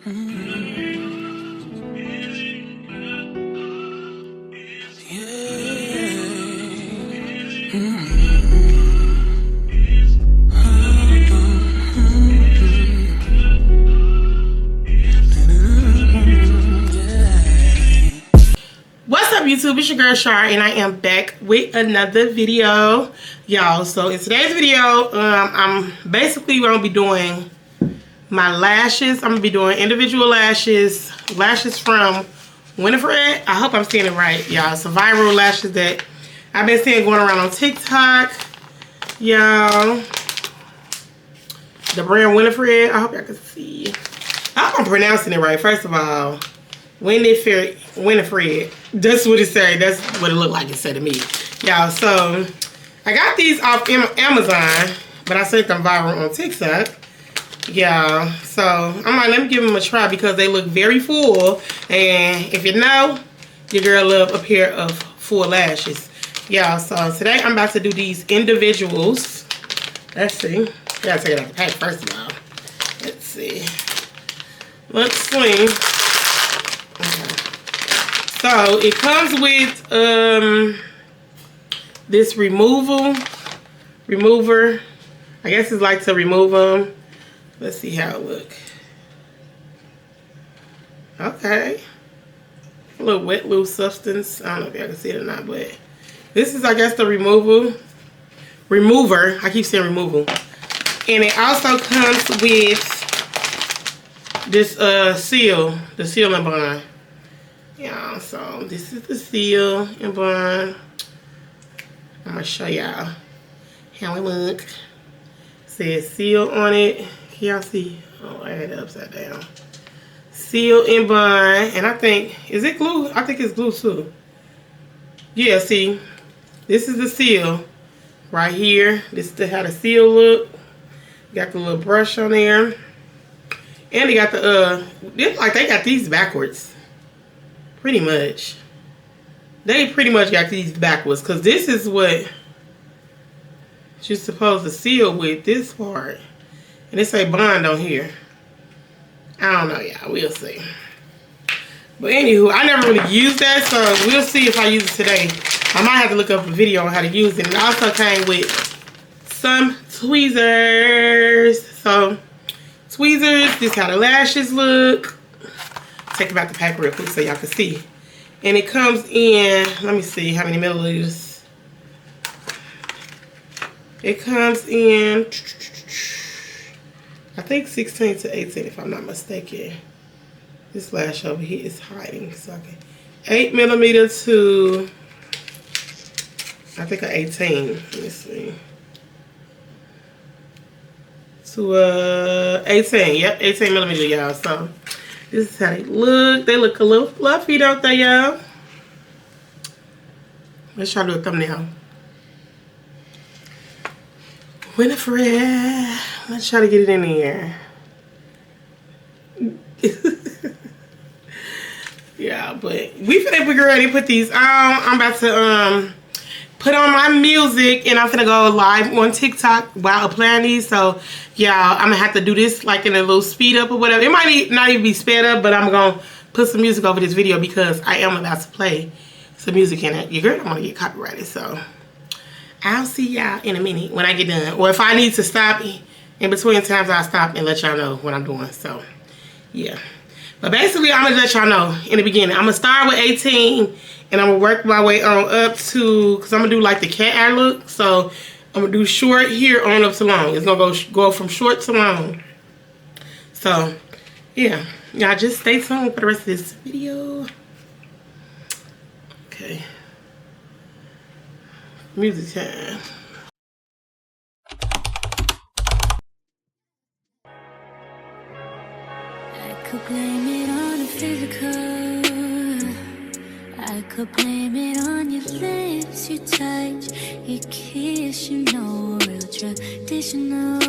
YouTube, it's your girl Shar, and I am back with another video, y'all. So in today's video, I'm basically gonna be doing my lashes. I'm gonna be doing individual lashes from Winifred. I hope I'm saying it right, y'all. Some viral lashes that I've been seeing going around on TikTok, y'all. The brand Winifred. I hope y'all can see. I hope I'm pronouncing it right. First of all, Winifred. That's what it said. That's what it looked like it said to me, y'all. So I got these off Amazon, but I sent them viral on TikTok, y'all. So I'm like, let me give them a try because they look very full. And if you know, your girl love a pair of full lashes, y'all. So today I'm about to do these individuals. Let's see. I gotta take it out the pack first of all. Let's see. Let's see. Okay. So it comes with this remover. I guess it's like to remove them. Let's see how it look. Okay. A little wet loose substance. I don't know if y'all can see it or not, but this is, I guess, the remover. I keep saying removal. And it also comes with this seal, the seal and bond. Yeah, so this is the seal and bond. I'm gonna show y'all how it look. It says seal on it. Can y'all see? Oh, I had it upside down. Seal and bond, and I think, is it glue? I think it's glue too. Yeah, see, this is the seal right here. This is how the seal look. Got the little brush on there. And they got the, they got these backwards. Pretty much. They pretty much got these backwards. Because this is what you're supposed to seal with, this part. And it say bond on here. I don't know, y'all. We'll see. But anywho, I never really used that. So we'll see if I use it today. I might have to look up a video on how to use it. And it also came with some tweezers. So tweezers, this how the lashes look. Take them out the pack real quick so y'all can see. And it comes in, let me see how many milliliters. It comes in, I think 16 to 18 if I'm not mistaken. This lash over here is hiding. So I can, 8 millimeters to, I think, 18. Let me see. To 18, yep, 18 millimeters, y'all. So this is how they look. They look a little fluffy, don't they, y'all? Let's try to do a thumbnail. Winifred, let's try to get it in here. Yeah, but we finna be ready to put these on. I'm about to put on my music, and I'm finna go live on TikTok while applying these. So yeah, I'm gonna have to do this like in a little speed up or whatever. It might not even be sped up, but I'm gonna put some music over this video because I am about to play some music in it. Your girl don't want to get copyrighted, so I'll see y'all in a minute when I get done. Or if I need to stop in between times, I'll stop and let y'all know what I'm doing. So yeah, but basically I'm gonna let y'all know in the beginning. I'm gonna start with 18 and I'm gonna work my way on up to, because I'm gonna do like the cat eye look. So I'm gonna do short here on up to long. It's gonna go from short to long. So yeah, y'all just stay tuned for the rest of this video. Okay, music time. I could blame it on the physical. I could blame it on your lips, your touch, your kiss, you know, real traditional.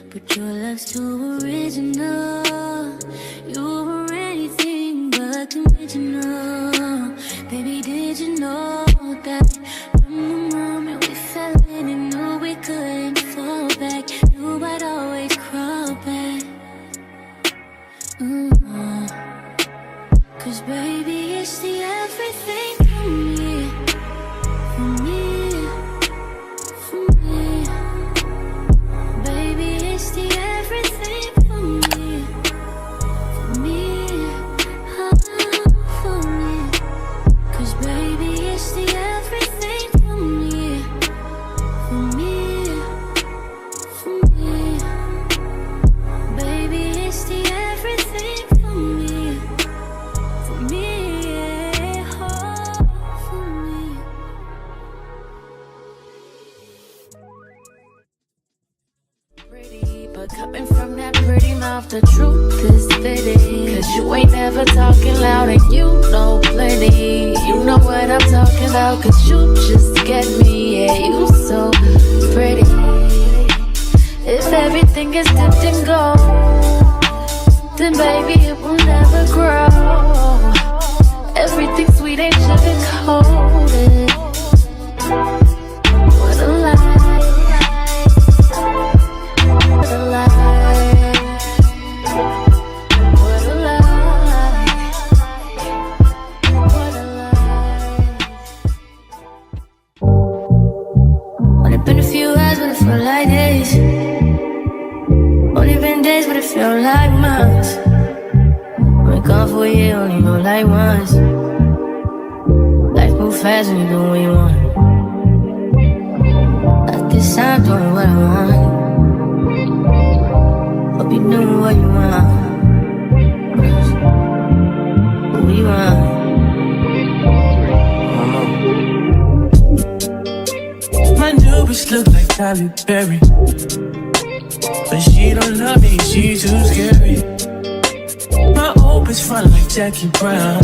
But your love's too original. You were anything but conventional. Baby, did you know that from the moment we fell in and knew we couldn't fall back, knew I'd always crawl back. 'Cause baby, it's the everything for me. For me. For me. Baby, it's the everything for me. For me. For me. 'Cause baby, it's the everything for me. For me. For me. Baby, it's the everything for me. For me. Oh, for me. Pretty, but coming from that pretty mouth, the truth is fitting. 'Cause you ain't never talking loud and you know plenty. You know what I'm talking about, 'cause you just get me. Yeah, you so pretty. If everything is dipped in gold, then baby it will never grow. Everything sweet ain't sugar-coated. What a lie. What a lie. What a lie. What a lie. Only been a few hours, but it felt like days. Only been days, but it felt like months. Been gone for a year, only know like once. Life move fast when you do what you want. At this time, doing what I want. Hope you doing what you want. What you want. My new bitch look like Halle Berry, but she don't love me, she too scary. My old bitch front like Jackie Brown.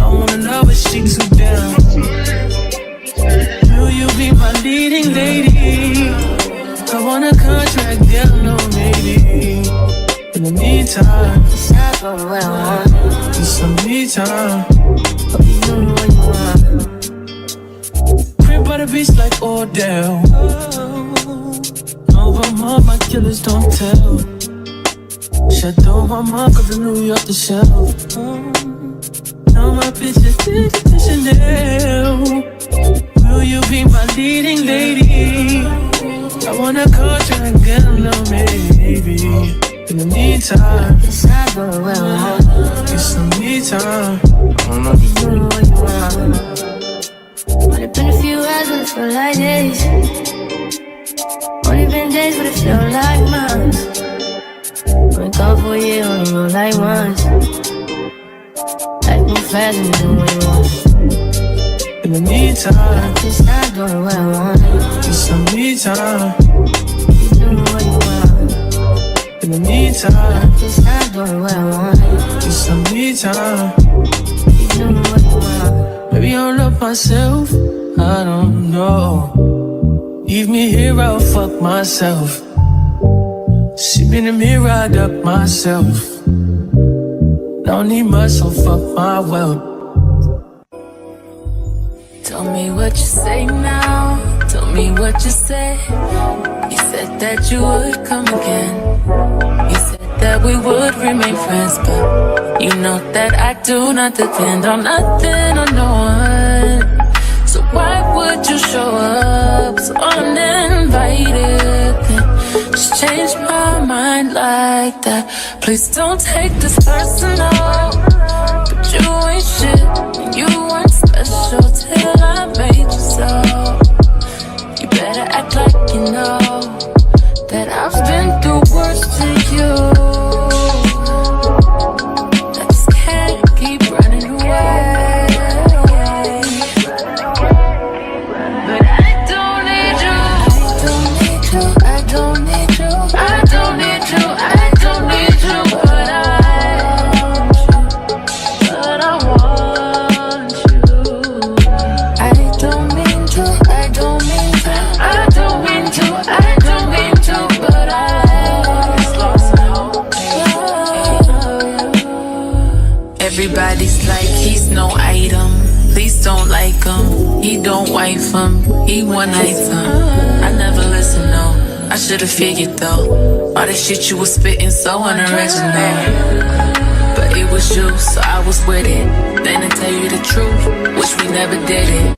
I wanna know if she too down. Will you be my leading lady? I want a contract, girl, no maybe. In the meantime, It's not going what I want. need some me time. Hope you doing what you want. Crib by the beach like Odell. Over all my killers don't tell. Shadow my mark of the New York the shelf. Now my bitch is the Chanel. Will you be my leading lady? I wanna contract, girl, no maybe. In the meantime, It's not going what I want. get some me time. Hope you doing what you want. Only been a few hours, but it felt like days. Only been days, but it felt like months. Been gone for a year, only know like once. Life move fast when you do what you want. In the meantime, It's not doing what I want. get some me time. You doing what you want. In the meantime, It's not doing what I want. get some me time. You doing what you want. Maybe I don't love myself, I don't know. Leave me here, I'll fuck myself. See me in the mirror, I duck myself. Don't need much, so fuck my wealth. Tell me what you say now. Tell me what you said. You said that you would come again. You said that we would remain friends, but you know that I do not depend on nothing or no one. So why would you show up so uninvited? Then just change my mind like that. Please don't take this personal, but you ain't shit and you weren't special till I made you so. You better act like you know that I've been through worse to you. I just can't keep running away. But I don't need you. I don't need you. I don't need you. I don't need you. I don't need you. But I want you. I don't mean to. I don't mean to. I don't mean to. I don't mean to. But I just lost my hope. Everybody's like he's no item. Please don't like him. He don't wife him. He one item. I never listen, no. I should've figured though. All the shit you was spitting so unoriginal. But it was you, so I was with it. Then to tell you the truth, wish we never did it.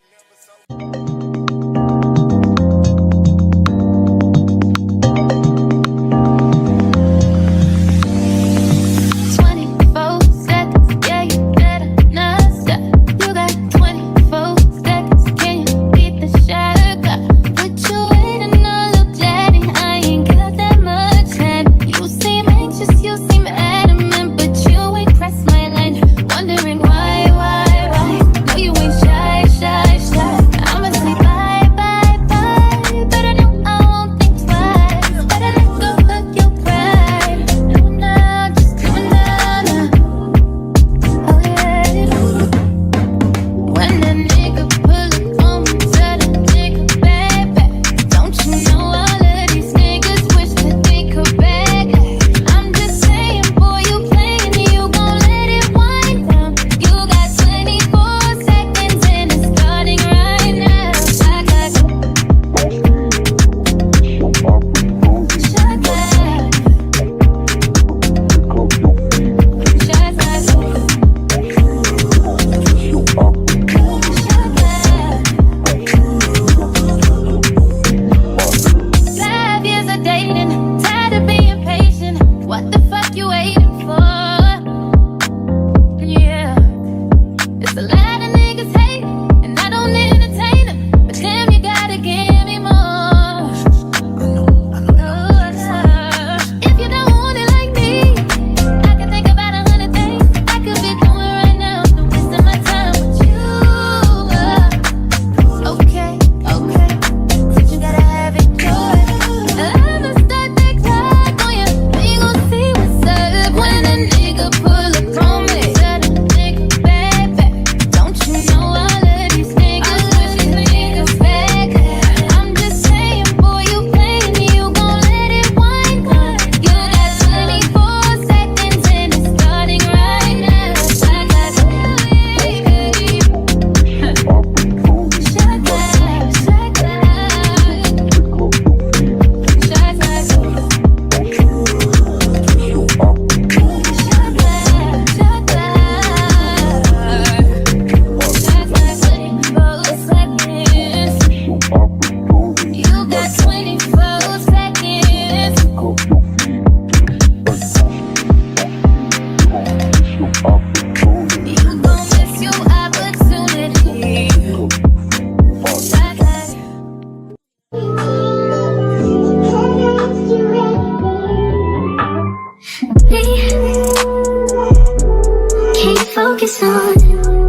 Focus on me,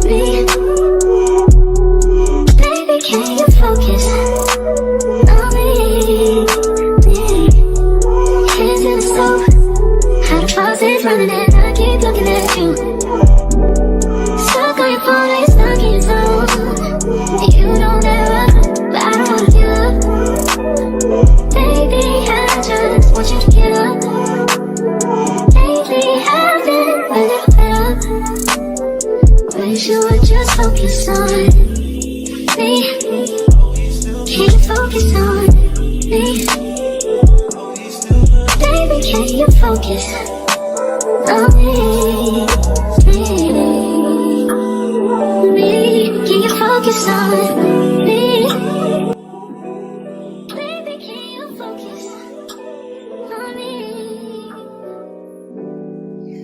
baby. Can you focus on me? Hands in the stove, how the faucet's running and I keep looking at you. Stuck on your phone, like stuck in your zone. You don't ever, but I don't wanna give up. Baby, I just want you to get up. Lately I've been a little fed up. Wish you would just focus on me. Can you focus on me? Baby, can you focus on me? Can you focus on me? Baby, can you focus on me?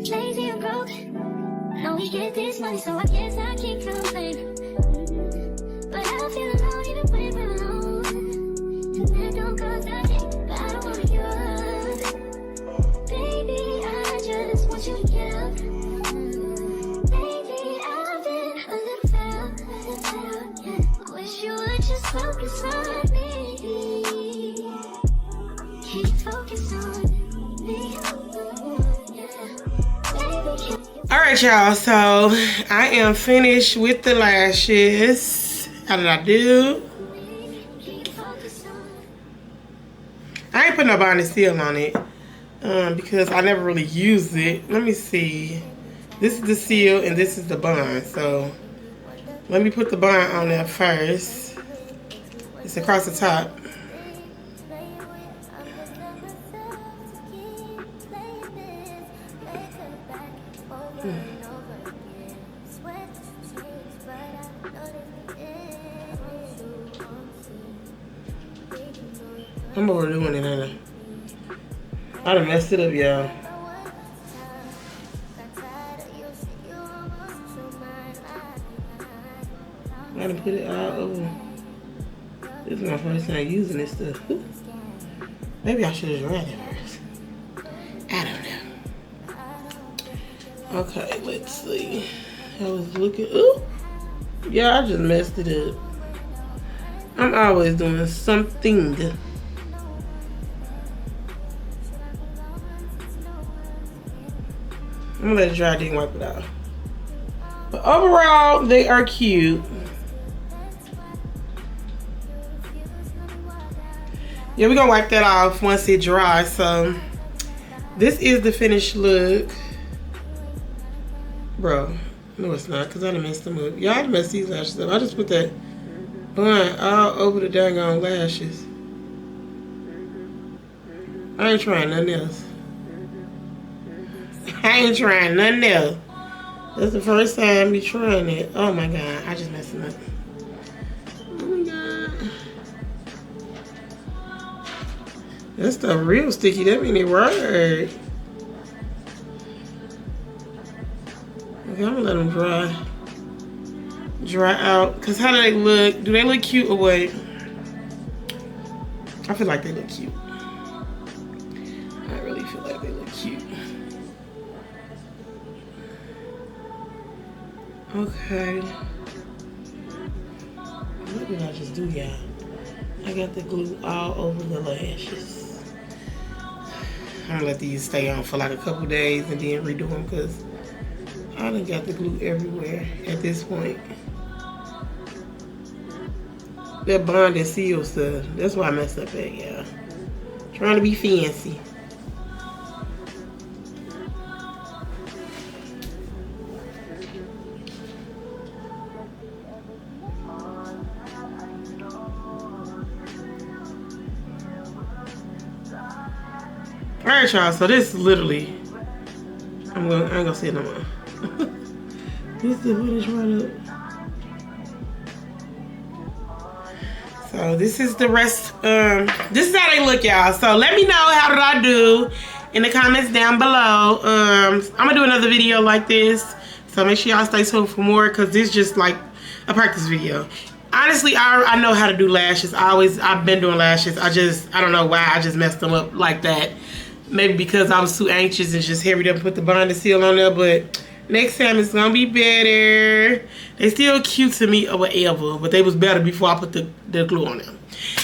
Lazy and broke, know we get this money, so I guess I can't complain. But I feel alone even when we're alone. And that don't cause nothing, but I don't wanna give up. Baby, I just want you to get up. Baby, I've been a little fed up. Wish you would just focus on me. Can you focus on me? All right, y'all, so I am finished with the lashes. How did I do? I ain't put no bonding seal on it because I never really used it. Let me see. This is the seal and this is the bond. So let me put the bond on there first. It's across the top. I'm overdoing it, ain't I done messed it up, y'all. I done put it all over. This is my first time using this stuff. Maybe I should have dried it first. I don't know. Okay, let's see. I was looking. Ooh. Yeah, I just messed it up. I'm always doing something. I'm gonna let it dry, then wipe it out. But overall, they are cute. Yeah, we're gonna wipe that off once it dries. So this is the finished look. Bro, no it's not, because I done messed them up. Y'all done messed these lashes up. I just put that bun all over the dang on lashes. I ain't trying nothing else. I ain't trying nothing else. That's the first time me trying it. Oh my god, I just messed them up. Oh my god. That stuff real sticky. That mean it worked. Okay, I'm gonna let them dry out. Cause how do they look? Do they look cute or what? I feel like they look cute. I really feel like they look cute. Okay. What did I just do, y'all? I got the glue all over the lashes. I'm gonna let these stay on for like a couple days and then redo them because I done got the glue everywhere at this point. That bond and seal stuff. That's why I messed up at, y'all. Trying to be fancy. Alright, y'all, so this is literally, I ain't gonna say it no more. This is the finish product. So this is the rest, this is how they look, y'all. So let me know how did I do in the comments down below. I'm gonna do another video like this. So make sure y'all stay tuned for more because this is just like a practice video. Honestly, I know how to do lashes. I've been doing lashes. I don't know why I just messed them up like that. Maybe because I was too anxious and just hurried up and put the bond and seal on there. But next time it's gonna be better. They still cute to me or whatever, but they was better before I put the glue on them.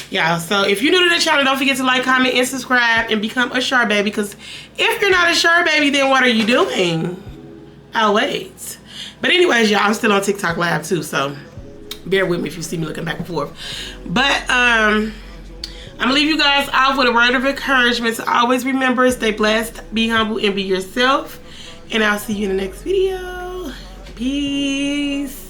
Yeah, so if you're new to the channel, don't forget to like, comment, and subscribe and become a Shar baby. Because if you're not a Shar baby, then what are you doing? I'll wait. But anyways, y'all, I'm still on TikTok live too, so bear with me if you see me looking back and forth. But I'm gonna leave you guys off with a word of encouragement to always remember, stay blessed, be humble, and be yourself. And I'll see you in the next video. Peace.